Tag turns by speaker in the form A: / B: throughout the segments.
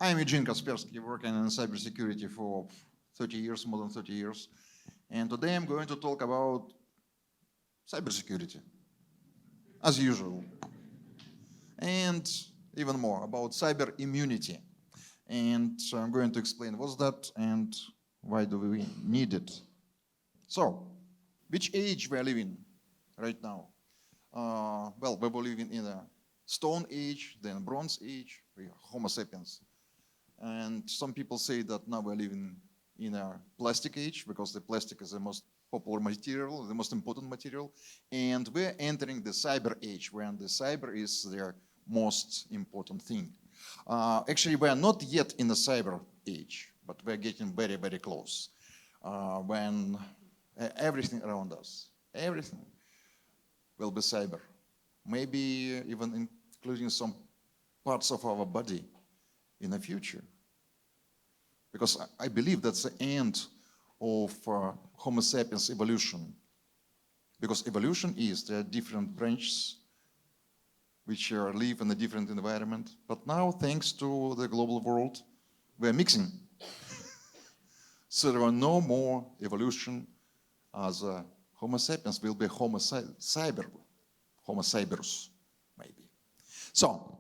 A: I'm Eugene Kaspersky, working in cybersecurity for 30 years, more than 30 years. And today I'm going to talk about cybersecurity, as usual. And even more about cyber immunity. And so I'm going to explain what's that and why do we need it. So, which age we are living right now? Well, we were living in a Stone Age, then Bronze Age, we are Homo sapiens. And some people say that now we're living in a plastic age because the plastic is the most popular material, the most important material. And we're entering the cyber age, when the cyber is the most important thing. Actually, we're not yet in the cyber age, but we're getting very, very close. When everything around us, everything will be cyber. Maybe even including some parts of our body in the future. Because I believe that's the end of Homo sapiens evolution. Because evolution is, there are different branches which live in a different environment. But now, thanks to the global world, we're mixing. So there are no more evolution as Homo sapiens will be Homo cyberus, maybe. So,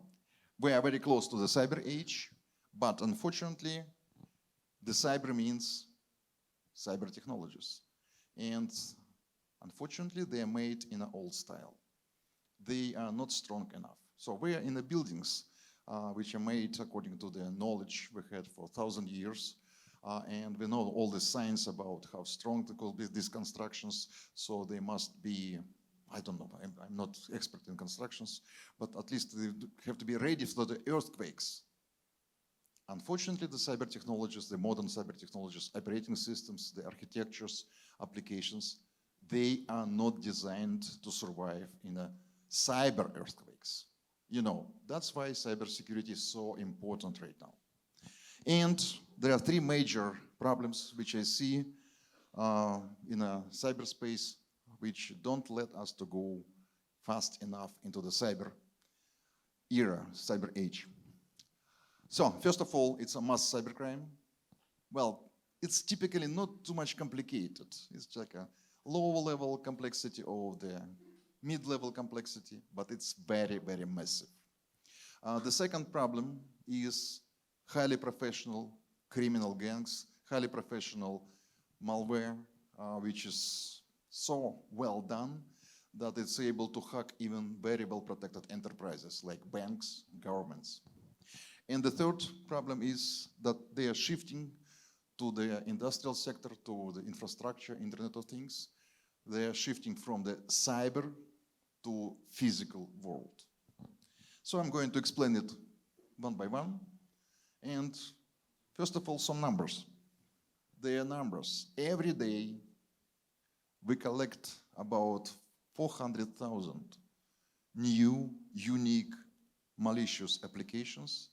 A: we are very close to the cyber age, but unfortunately, the cyber means cyber technologies. And unfortunately, they are made in an old style. They are not strong enough. So we are in the buildings which are made according to the knowledge we had for 1,000 years. And we know all the science about how strong they could be, these constructions. So they must be, I don't know, I'm not expert in constructions, but at least they have to be ready for the earthquakes. Unfortunately, the cyber technologies, the modern cyber technologies, operating systems, the architectures, applications, they are not designed to survive in a cyber earthquakes. You know, that's why cybersecurity is so important right now. And there are three major problems which I see in a cyberspace which don't let us to go fast enough into the cyber era, cyber age. So, first of all, it's a mass cybercrime. Well, it's typically not too much complicated. It's like a low-level complexity or the mid-level complexity, but it's very, very massive. The second problem is highly professional criminal gangs, highly professional malware, which is so well done that it's able to hack even very well-protected enterprises like banks, governments. And the third problem is that they are shifting to the industrial sector, to the infrastructure, Internet of Things. They are shifting from the cyber to physical world. So I'm going to explain it one by one. And first of all, some numbers. They are numbers. Every day, we collect about 400,000 new, unique, malicious applications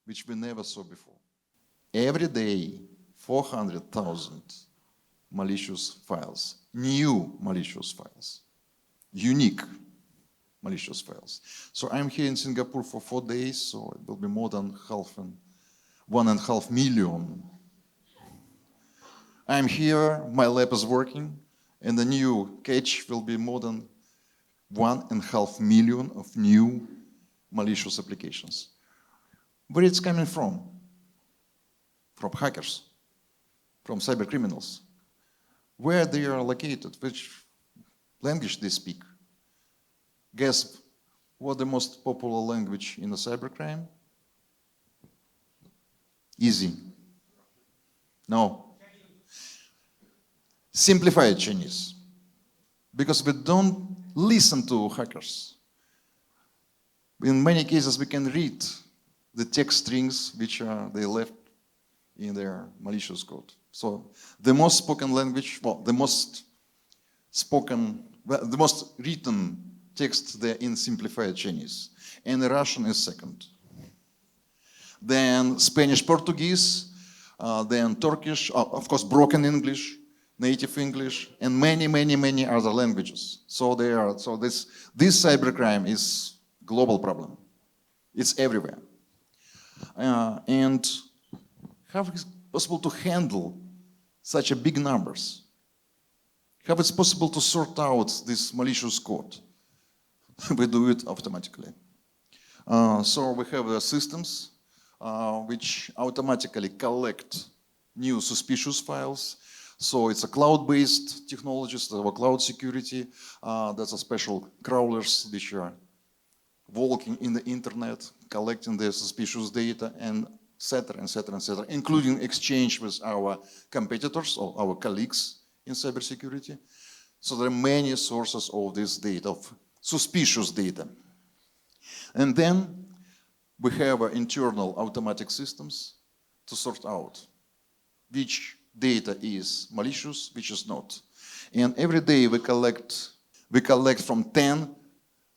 A: which we never saw before. Every day, 400,000 malicious files, new malicious files, unique malicious files. So I'm here in Singapore for 4 days, so it will be more than 1.5 million. I'm here, my lab is working, and the new catch will be more than 1.5 million of new malicious applications. Where it's coming from? From hackers, from cyber criminals. Where they are located, which language they speak. Guess what the most popular language in the cybercrime? Easy. No. Simplified Chinese. Because we don't listen to hackers. In many cases, we can read the text strings which they left in their malicious code. So the most spoken language, well, the most written text there in simplified Chinese. And the Russian is second. Then Spanish, Portuguese, then Turkish, of course, broken English, native English, and many, many, many other languages. So this cybercrime is global problem. It's everywhere. And how is it possible to handle such a big numbers? How it's possible to sort out this malicious code? We do it automatically. So we have systems which automatically collect new suspicious files. So it's a cloud-based technology, so our cloud security. That's a special crawlers which are walking in the internet, collecting the suspicious data, and etc., etc., etc., including exchange with our competitors or our colleagues in cybersecurity. So there are many sources of this data, of suspicious data. And then we have internal automatic systems to sort out which data is malicious, which is not. And every day we collect from 10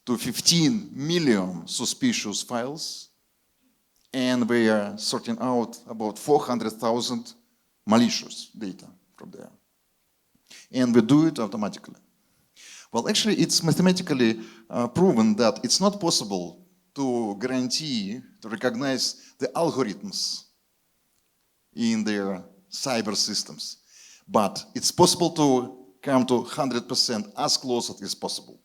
A: to 15 million suspicious files, and we are sorting out about 400,000 malicious data from there. And we do it automatically. Well, actually, it's mathematically proven that it's not possible to guarantee, to recognize the algorithms in their cyber systems. But it's possible to come to 100% as close as possible.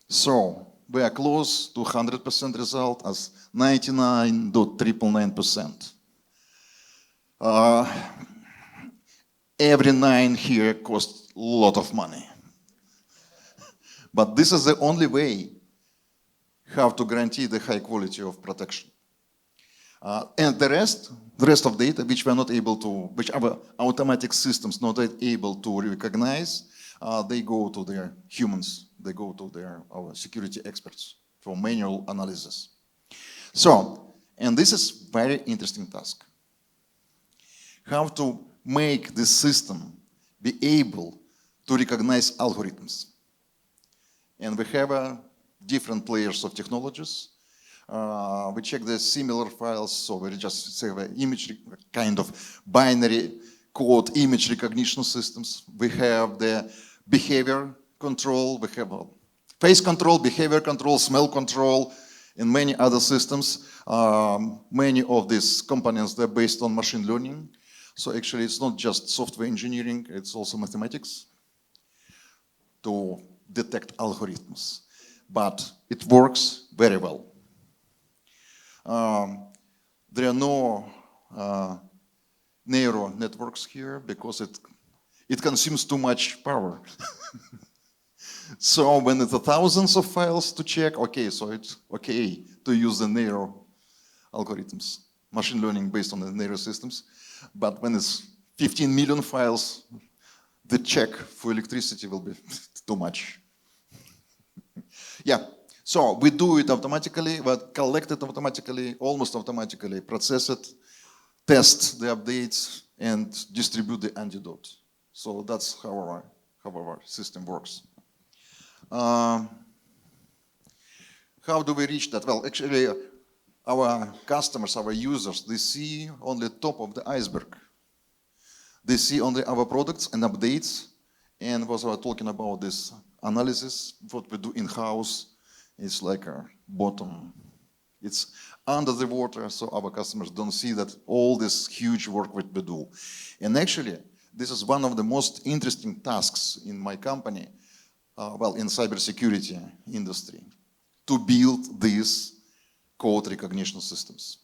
A: So we are close to 100% result as 99.999%. Every 9 here costs a lot of money. But this is the only way how to guarantee the high quality of protection. And the rest of data which we are not able to, which our automatic systems not able to recognize, they go to their humans, they go to our security experts for manual analysis. So, and this is very interesting task. How to make the system be able to recognize algorithms. And we have different layers of technologies. We check the similar files, so we just say the image, kind of binary code image recognition systems. We have the behavior control, we have face control, behavior control, smell control, and many other systems. Many of these components, they're based on machine learning. So actually it's not just software engineering, it's also mathematics to detect algorithms. But it works very well. There are no neural networks here because it consumes too much power. So when it's thousands of files to check, okay, so it's okay to use the neural algorithms, machine learning based on the neural systems. But when it's 15 million files, the check for electricity will be too much. Yeah, so we do it automatically, but collect it automatically, almost automatically, process it, test the updates, and distribute the antidote. So that's how our system works. How do we reach that? Well, actually, our customers, our users, they see on the top of the iceberg. They see only our products and updates, and was I talking about this analysis, what we do in-house, is like a bottom. It's under the water, so our customers don't see that all this huge work that we do. And actually, this is one of the most interesting tasks in my company, well, in cybersecurity industry, to build these code recognition systems.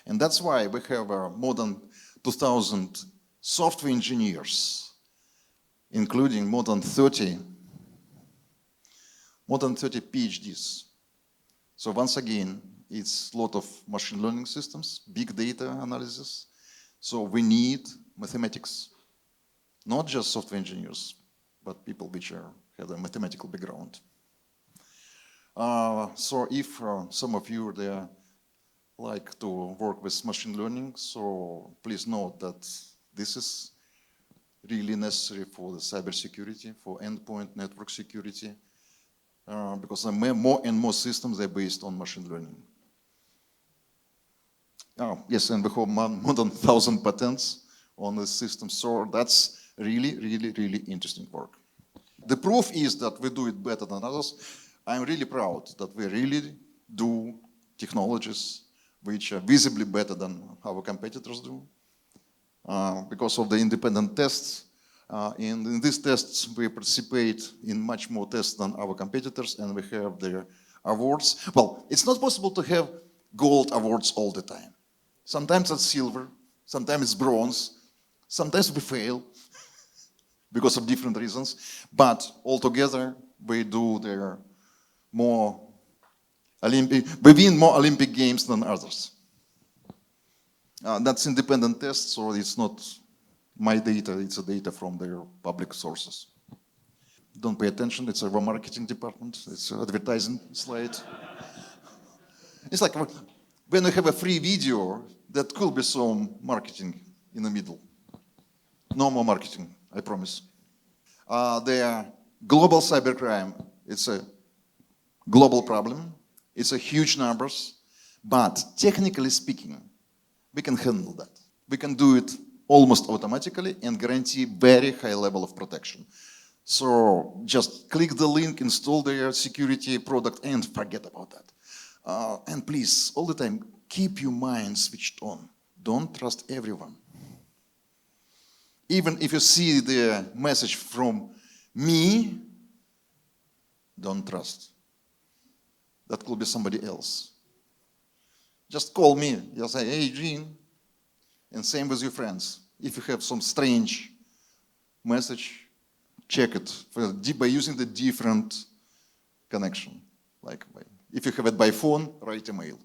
A: And that's why we have more than 2,000 software engineers, including more than 30 PhDs. So once again, it's a lot of machine learning systems, big data analysis. So we need mathematics, not just software engineers, but people which have a mathematical background. So if some of you there like to work with machine learning, so please note that this is really necessary for the cybersecurity, for endpoint network security, because more and more systems are based on machine learning. Yes, and we have more than 1,000 patents on the system, so that's really, really, really interesting work. The proof is that we do it better than others. I'm really proud that we really do technologies which are visibly better than our competitors do, because of the independent tests. And in these tests, we participate in much more tests than our competitors, and we have their awards. Well, it's not possible to have gold awards all the time. Sometimes it's silver, sometimes it's bronze, sometimes we fail because of different reasons, but altogether we do their more we win more Olympic games than others. That's independent tests, so it's not my data, it's a data from their public sources. Don't pay attention, it's our marketing department, it's an advertising slide. It's like when you have a free video, that could be some marketing in the middle. No more marketing, I promise. The global cybercrime, it's a global problem. It's a huge numbers, but technically speaking, we can handle that. We can do it almost automatically and guarantee very high level of protection. So just click the link, install their security product, and forget about that. And please, all the time, keep your mind switched on. Don't trust everyone. Even if you see the message from me, don't trust. That could be somebody else. Just call me. You'll say, hey, Eugene. And same with your friends. If you have some strange message, check it by using the different connection. Like if you have it by phone, write a mail.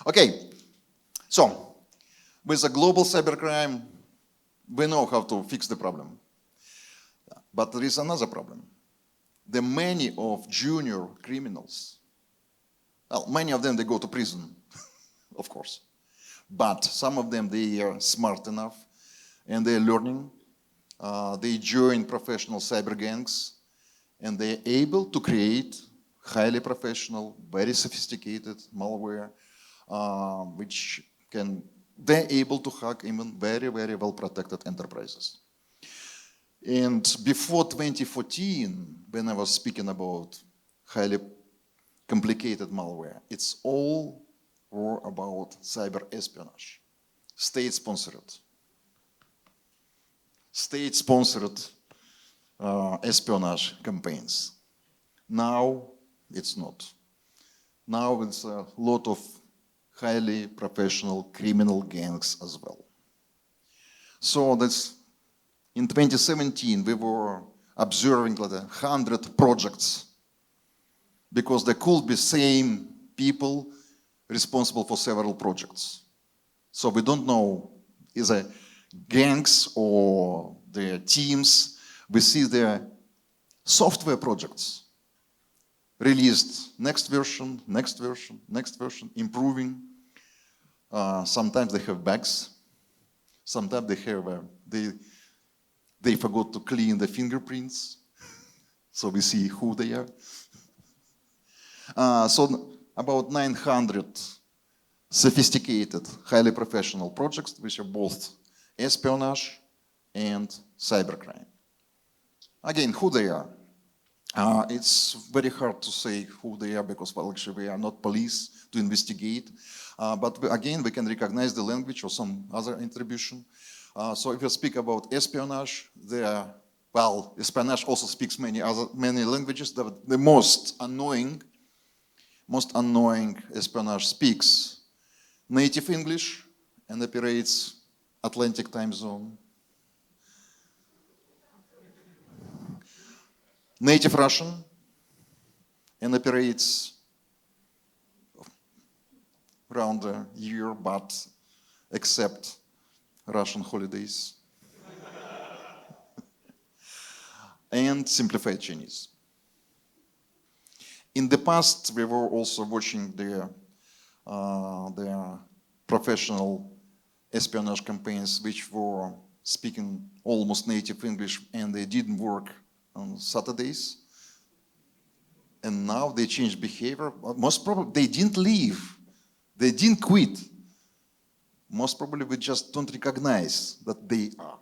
A: Okay, so with a global cybercrime, we know how to fix the problem. But there is another problem. The many of junior criminals, well, many of them, they go to prison, of course. But some of them, they are smart enough and they're learning. They join professional cyber gangs and they're able to create highly professional, very sophisticated malware, which they're able to hack even very, very well protected enterprises. And before 2014, when I was speaking about highly complicated malware, it's all about cyber espionage, state-sponsored espionage campaigns. Now it's not. Now it's a lot of highly professional criminal gangs as well. So that's in 2017, we were observing like 100 projects because there could be same people responsible for several projects. So we don't know is it gangs or their teams. We see their software projects released next version, improving. Sometimes they have bugs. Sometimes they have they forgot to clean the fingerprints, so we see who they are. So about 900 sophisticated, highly professional projects, which are both espionage and cybercrime. Again, who they are? It's very hard to say who they are because, well, actually, we are not police to investigate. But again, we can recognize the language or some other attribution. So if you speak about espionage, espionage also speaks many languages. The most annoying espionage speaks native English and operates Atlantic time zone. Native Russian and operates around the year, but except Russian holidays. And simplified Chinese. In the past, we were also watching the professional espionage campaigns which were speaking almost native English and they didn't work on Saturdays. And now they changed behavior. Most probably, they didn't leave. They didn't quit. Most probably, we just don't recognize that they are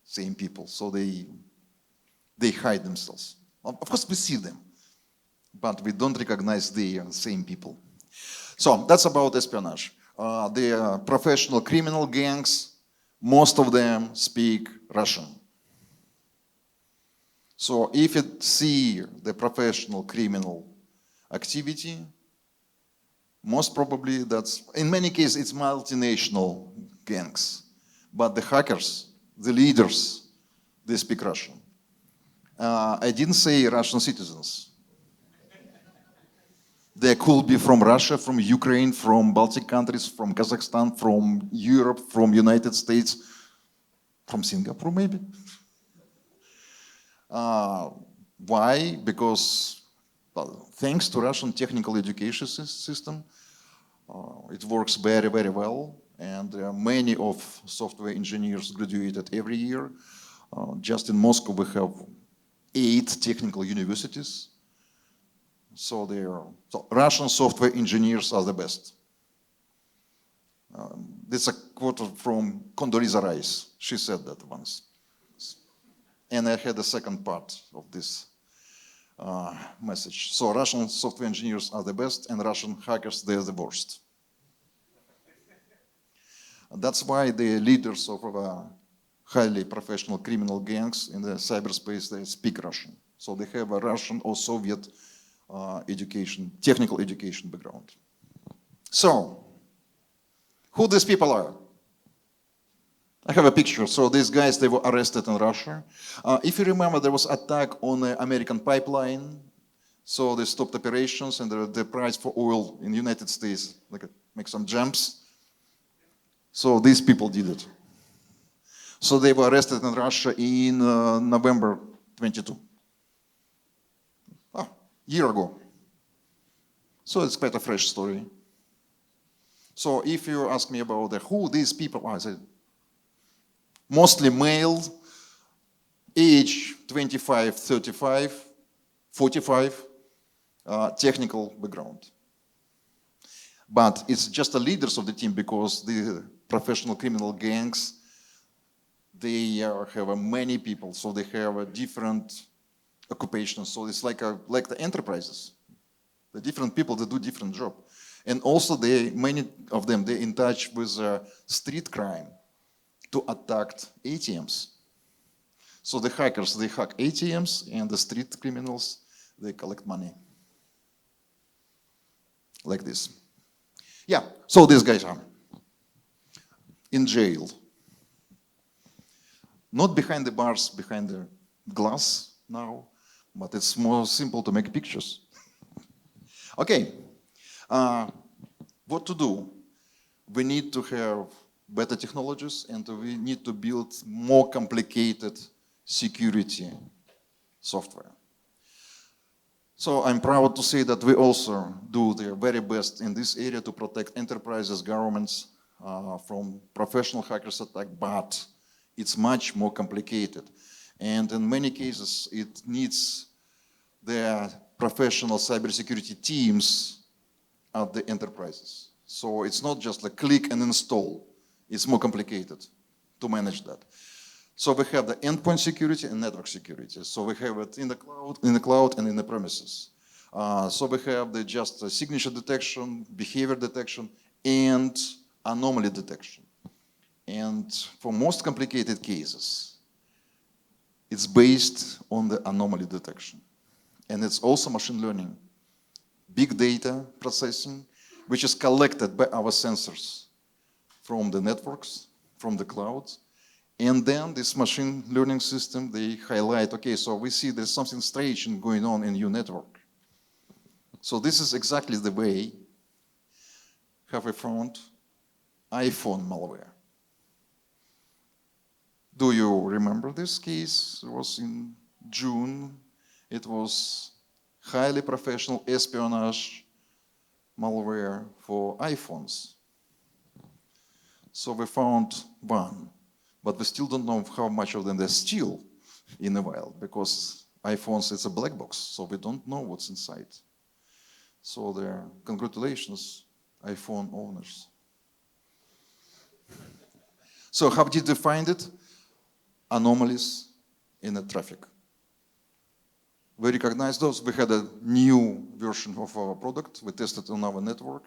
A: same people. So they hide themselves. Of course, we see them, but we don't recognize they are same people. So that's about espionage. The professional criminal gangs, most of them speak Russian. So if you see the professional criminal activity, most probably that's, in many cases, it's multinational gangs. But the hackers, the leaders, they speak Russian. I didn't say Russian citizens. They could be from Russia, from Ukraine, from Baltic countries, from Kazakhstan, from Europe, from United States, from Singapore maybe. Why? Because thanks to Russian technical education system, it works very, very well. And many of software engineers graduated every year. Just in Moscow, we have 8 technical universities. So Russian software engineers are the best. This is a quote from Condoleezza Rice. She said that once. And I had the second part of this message. So Russian software engineers are the best, and Russian hackers, they're the worst. That's why the leaders of highly professional criminal gangs in the cyberspace, they speak Russian. So they have a Russian or Soviet education, technical education background. So, who these people are? I have a picture. So these guys, they were arrested in Russia. If you remember, there was attack on the American pipeline. So they stopped operations, and the price for oil in the United States, like, make some jumps. So these people did it. So they were arrested in Russia in November 22. Year ago. So it's quite a fresh story. So if you ask me about who these people are, I say mostly male, age 25, 35, 45, technical background. But it's just the leaders of the team, because the professional criminal gangs, they have many people, so they have different occupations. So it's like the enterprises. The different people that do different job. And also many of them, they're in touch with street crime to attack ATMs. So the hackers, they hack ATMs, and the street criminals, they collect money. Like this. Yeah, so these guys are in jail. Not behind the bars, behind the glass now, but it's more simple to make pictures. Okay, what to do? We need to have better technologies, and we need to build more complicated security software. So I'm proud to say that we also do the very best in this area to protect enterprises, governments from professional hackers attack, but it's much more complicated. And in many cases, it needs the professional cybersecurity teams at the enterprises. So it's not just like click and install. It's more complicated to manage that. So we have the endpoint security and network security. So we have it in the cloud and in the premises. So we have the just signature detection, behavior detection, and anomaly detection. And for most complicated cases, it's based on the anomaly detection. And it's also machine learning, big data processing, which is collected by our sensors from the networks, from the clouds. And then this machine learning system, they highlight, okay, so we see there's something strange going on in your network. So this is exactly the way have we found iPhone malware. Do you remember this case? It was in June. It was highly professional espionage malware for iPhones. So we found one, but we still don't know how much of them there's still in the wild, because iPhones, it's a black box, so we don't know what's inside. So there, congratulations, iPhone owners. So how did we find it? Anomalies in the traffic. We recognized those. We had a new version of our product. We tested on our network,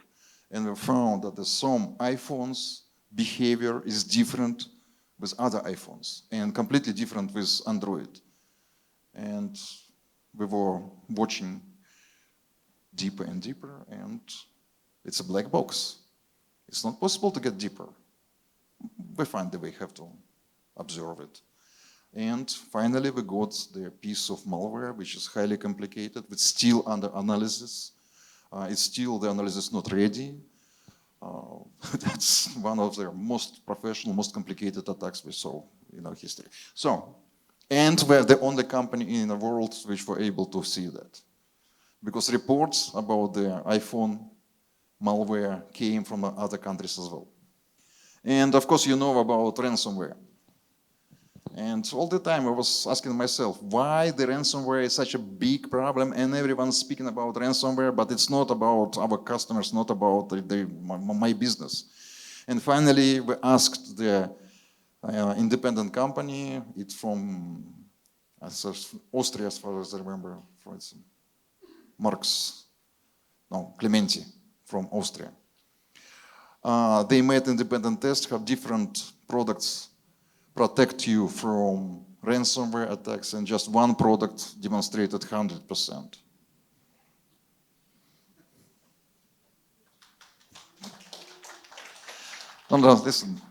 A: And we found that some iPhones behavior is different with other iPhones and completely different with Android. And we were watching deeper and deeper, and it's a black box. It's not possible to get deeper. We find the way have to observe it. And finally, we got the piece of malware, which is highly complicated, but still under analysis. It's still, the analysis not ready. That's one of the most professional, most complicated attacks we saw in our history. So, and we're the only company in the world which were able to see that. Because reports about the iPhone malware came from other countries as well. And of course, you know about ransomware. And all the time I was asking myself, why the ransomware is such a big problem, and everyone's speaking about ransomware, but it's not about our customers, not about my business. And finally, we asked the independent company, it's from Austria, as far as I remember, Clementi from Austria. They made independent tests, have different products protect you from ransomware attacks, and just one product demonstrated 100%. No, listen,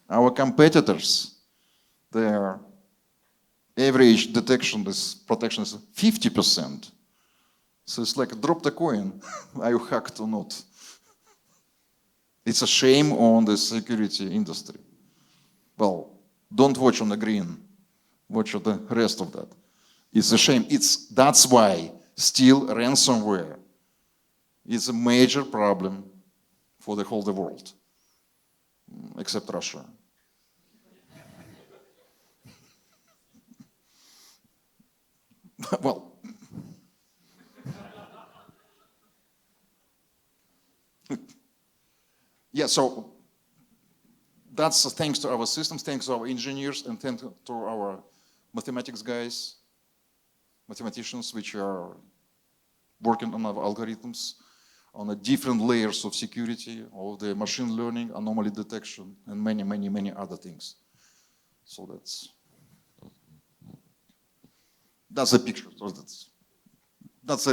A: our competitors, their average protection is 50%. So it's like drop the coin, are you hacked or not? It's a shame on the security industry. Well, don't watch on the green, watch on the rest of that. It's a shame. That's why still ransomware is a major problem for the whole world, except Russia. Well, yeah, so that's thanks to our systems, thanks to our engineers, and thanks to our mathematics guys, mathematicians, which are working on our algorithms, on the different layers of security, of the machine learning, anomaly detection, and many, many, many other things. So that's a picture. So that's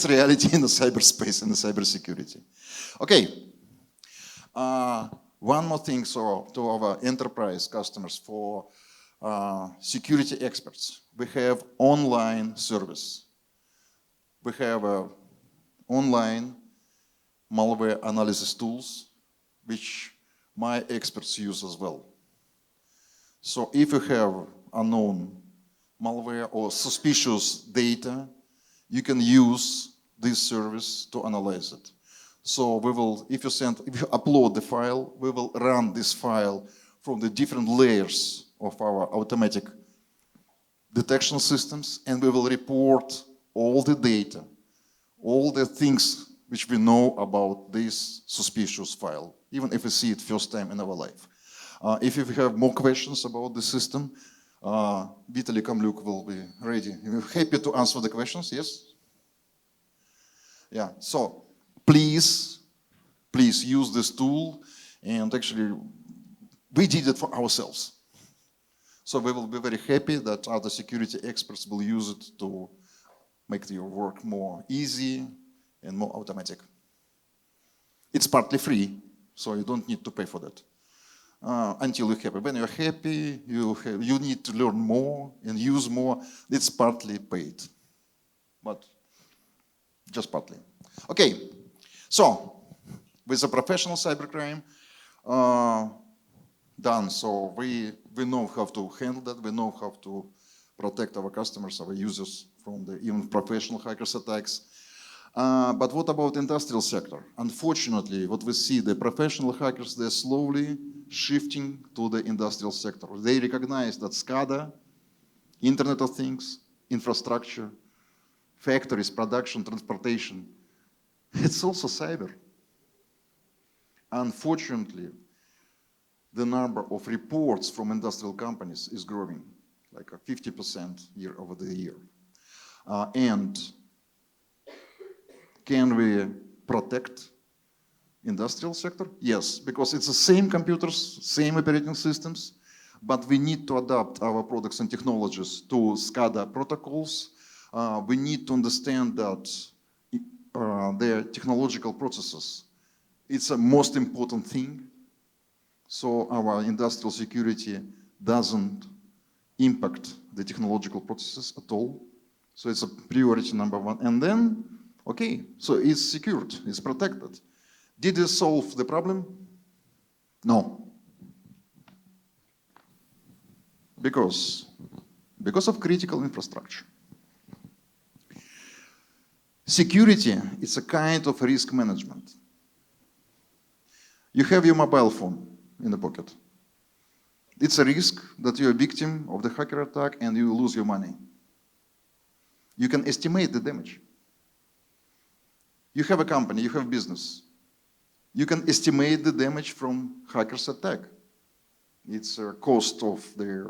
A: reality in the cyberspace and the cybersecurity. Okay. One more thing, so to our enterprise customers, for security experts, we have online service. We have online malware analysis tools, which my experts use as well. So if you have unknown malware or suspicious data, you can use this service to analyze it. So we will, if you upload the file, we will run this file from the different layers of our automatic detection systems, and we will report all the data, all the things which we know about this suspicious file, even if we see it first time in our life. If you have more questions about the system, Vitaly Kamlyuk will be ready. We're happy to answer the questions, yes? Yeah, so please use this tool, and actually we did it for ourselves. So we will be very happy that other security experts will use it to make your work more easy and more automatic. It's partly free, so you don't need to pay for that. Until you're happy. When you're happy, you need to learn more and use more. It's partly paid, but just partly. Okay, so with the professional cybercrime done, so we know how to handle that. We know how to protect our customers, our users from the even professional hackers attacks. But what about industrial sector? Unfortunately, what we see, the professional hackers, they're slowly shifting to the industrial sector. They recognize that SCADA, Internet of Things, infrastructure, factories, production, transportation, it's also cyber. Unfortunately, the number of reports from industrial companies is growing, like 50% year over the year. And can we protect Industrial sector? Yes, because it's the same computers, same operating systems, but we need to adapt our products and technologies to SCADA protocols. We need to understand that their technological processes, it's a most important thing. So our industrial security doesn't impact the technological processes at all. So it's a priority number one. And then, okay, so it's secured, it's protected. Did it solve the problem? No. Because of critical infrastructure. Security is a kind of risk management. You have your mobile phone in the pocket. It's a risk that you're a victim of the hacker attack and you lose your money. You can estimate the damage. You have a company, you have business. You can estimate the damage from hacker's attack. It's a cost of their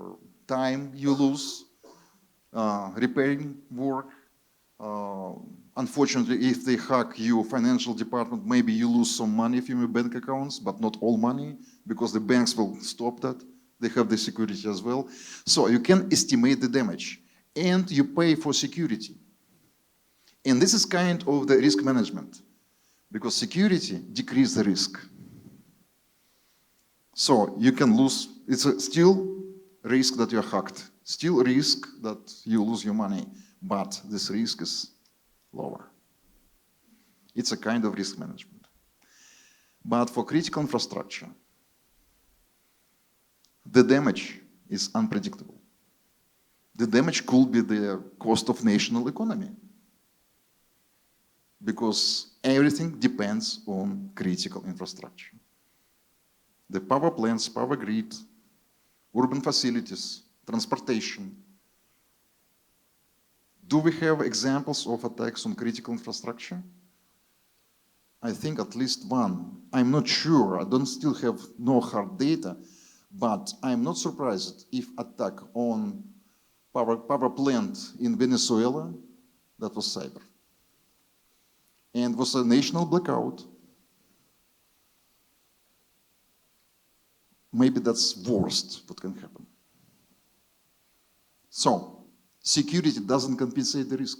A: time you lose, repairing work. Unfortunately, if they hack your financial department, maybe you lose some money from your bank accounts, but not all money, because the banks will stop that. They have the security as well. So you can estimate the damage, and you pay for security. And this is kind of the risk management, because security decreases the risk. So you can lose, it's still risk that you're hacked, still risk that you lose your money, but this risk is lower. It's a kind of risk management. But for critical infrastructure, the damage is unpredictable. The damage could be the cost of national economy, because everything depends on critical infrastructure. The power plants, power grid, urban facilities, transportation. Do we have examples of attacks on critical infrastructure? I think at least one. I'm not sure, I don't still have no hard data, but I'm not surprised if attack on power plant in Venezuela, that was cyber. And was a national blackout. Maybe that's worst what can happen. So, security doesn't compensate the risk.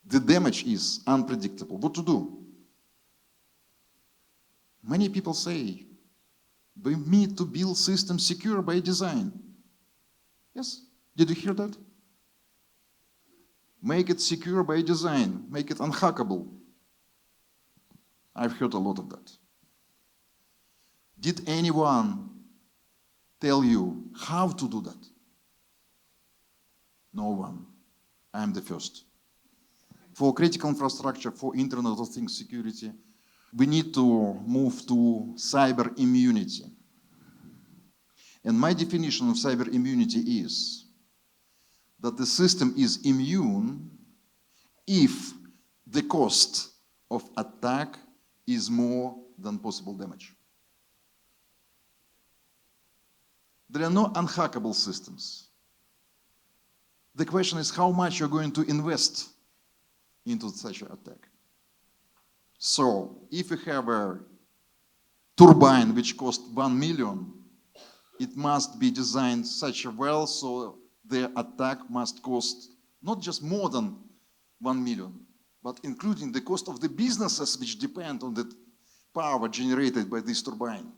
A: The damage is unpredictable. What to do? Many people say, we need to build systems secure by design. Yes, did you hear that? Make it secure by design, make it unhackable. I've heard a lot of that. Did anyone tell you how to do that? No one. I'm the first. For critical infrastructure, for Internet of Things security, we need to move to cyber immunity. And my definition of cyber immunity is that the system is immune if the cost of attack is more than possible damage. There are no unhackable systems. The question is how much you're going to invest into such an attack. So if you have a turbine which costs 1 million, it must be designed such a well so the attack must cost not just more than 1 million, but including the cost of the businesses which depend on the power generated by this turbine.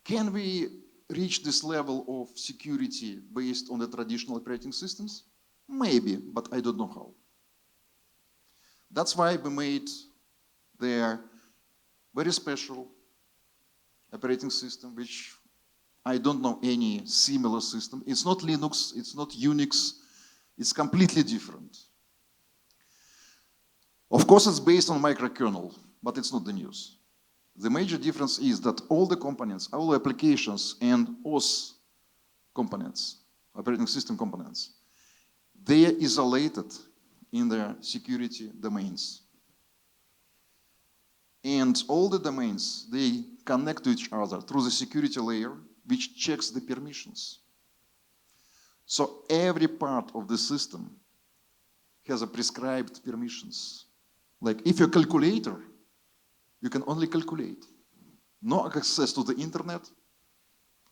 A: Can we reach this level of security based on the traditional operating systems? Maybe, but I don't know how. That's why we made their very special operating system, which I don't know any similar system. It's not Linux, it's not Unix, it's completely different. Of course, it's based on microkernel, but it's not the news. The major difference is that all the components, all the applications and OS components, operating system components, they are isolated in their security domains. And all the domains, they connect to each other through the security layer, which checks the permissions. So every part of the system has a prescribed permissions. Like if you're a calculator, you can only calculate. No access to the internet,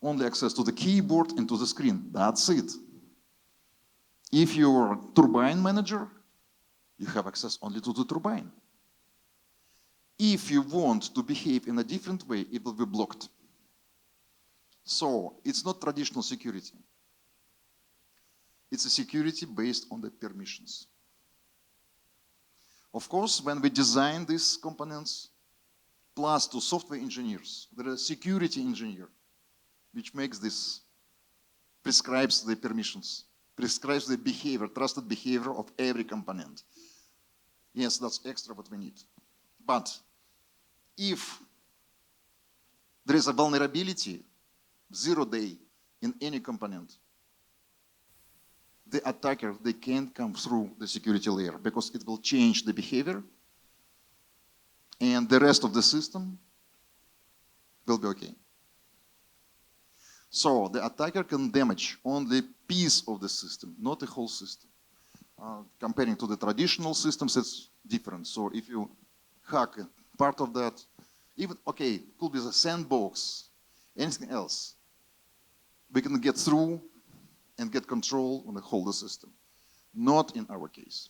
A: only access to the keyboard and to the screen. That's it. If you're a turbine manager, you have access only to the turbine. If you want to behave in a different way, it will be blocked. So it's not traditional security. It's a security based on the permissions. Of course, when we design these components, plus to software engineers, there is a security engineer, which makes this, prescribes the permissions, prescribes the behavior, trusted behavior of every component. Yes, that's extra what we need. But if there is a vulnerability, 0 day in any component, the attacker, they can't come through the security layer because it will change the behavior and the rest of the system will be okay. So the attacker can damage only piece of the system, not the whole system. Comparing to the traditional systems, it's different. So if you hack part of that, even, okay, could be the sandbox, anything else, we can get through and get control on the whole system. Not in our case.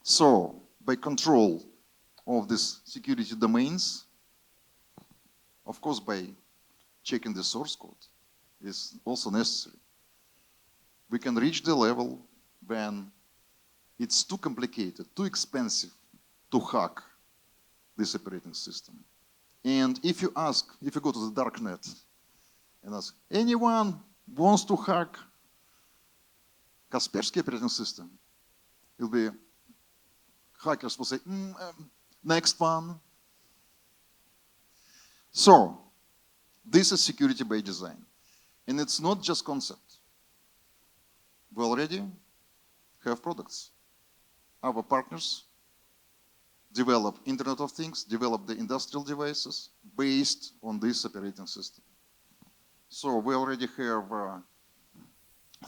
A: So by control of these security domains, of course by checking the source code is also necessary. We can reach the level when it's too complicated, too expensive to hack this operating system. And if you ask, if you go to the darknet and ask, anyone wants to hack Kaspersky operating system, it'll be, hackers will say, next one. So, this is security by design. And it's not just concept. We already have products. Our partners develop Internet of Things, develop the industrial devices based on this operating system. So we already have a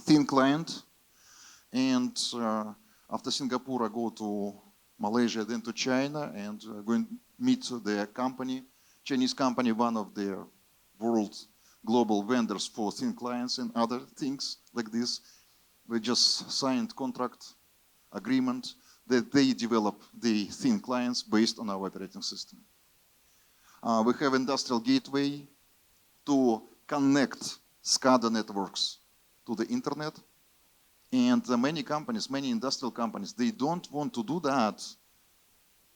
A: thin client, and after Singapore, I go to Malaysia, then to China, and go and meet the company, Chinese company, one of the world global vendors for thin clients and other things like this. We just signed contract agreement that they develop the thin clients based on our operating system. We have industrial gateway to connect SCADA networks to the internet. And many companies, many industrial companies, they don't want to do that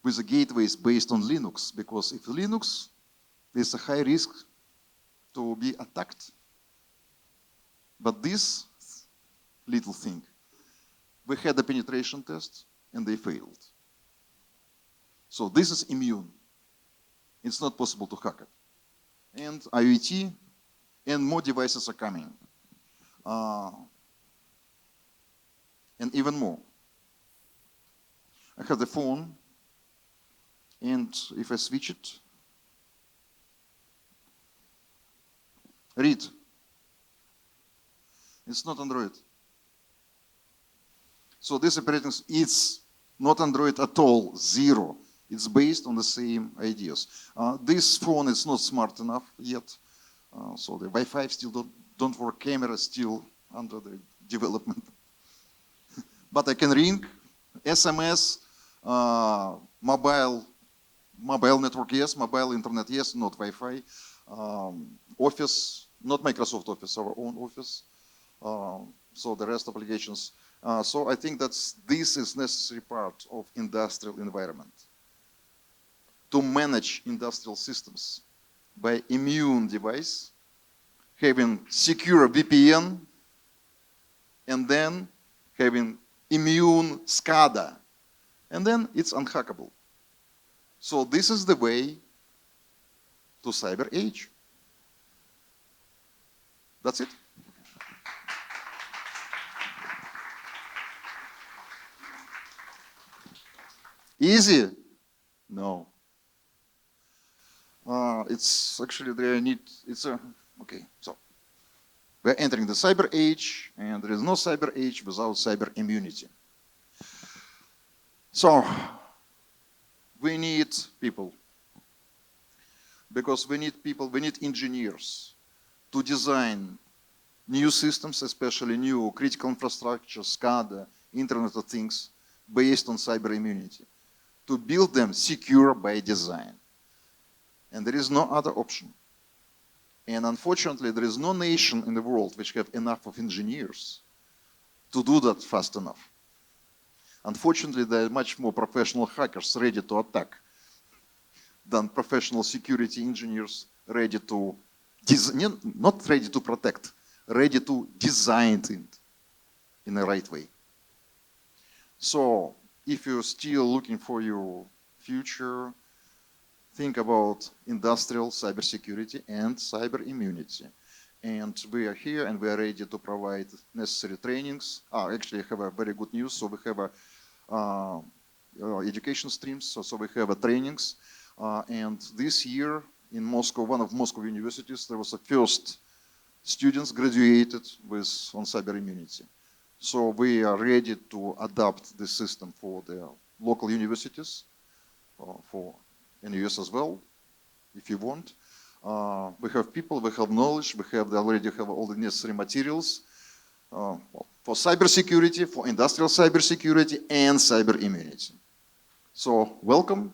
A: with the gateways based on Linux, because if Linux, there's a high risk to be attacked. But this little thing, we had a penetration test and they failed. So this is immune. It's not possible to hack it. And IoT and more devices are coming. And even more. I have the phone, and if I switch it, read. It's not Android. So this operating system is not Android at all, zero. It's based on the same ideas. This phone is not smart enough yet. So the Wi-Fi still don't work, camera still under the development. But I can ring, SMS, mobile network, yes, mobile internet, yes, not Wi-Fi. Office, not Microsoft Office, our own Office. So the rest applications. So I think this is necessary part of industrial environment. To manage industrial systems by immune device, having secure VPN, and then having immune SCADA, and then it's unhackable. So this is the way to cyber age. That's it. Easy? No. It's actually okay, so we're entering the cyber age, and there is no cyber age without cyber immunity. So we need people, because we need people, we need engineers to design new systems, especially new critical infrastructure, SCADA, Internet of Things, based on cyber immunity, to build them secure by design. And there is no other option. And unfortunately, there is no nation in the world which have enough of engineers to do that fast enough. Unfortunately, there are much more professional hackers ready to attack than professional security engineers ready to, not ready to protect, ready to design it in the right way. So if you're still looking for your future, think about industrial cybersecurity and cyber immunity. And we are here and we are ready to provide necessary trainings. Actually, I have a very good news. So we have a education streams. So we have a trainings. And this year in Moscow, one of Moscow universities, there was a first students graduated on cyber immunity. So we are ready to adapt the system for the local universities, for in the US as well, if you want. We have people, we have knowledge, we already have all the necessary materials for cybersecurity, for industrial cybersecurity, and cyber immunity. So welcome,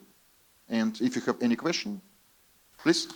A: and if you have any question, please.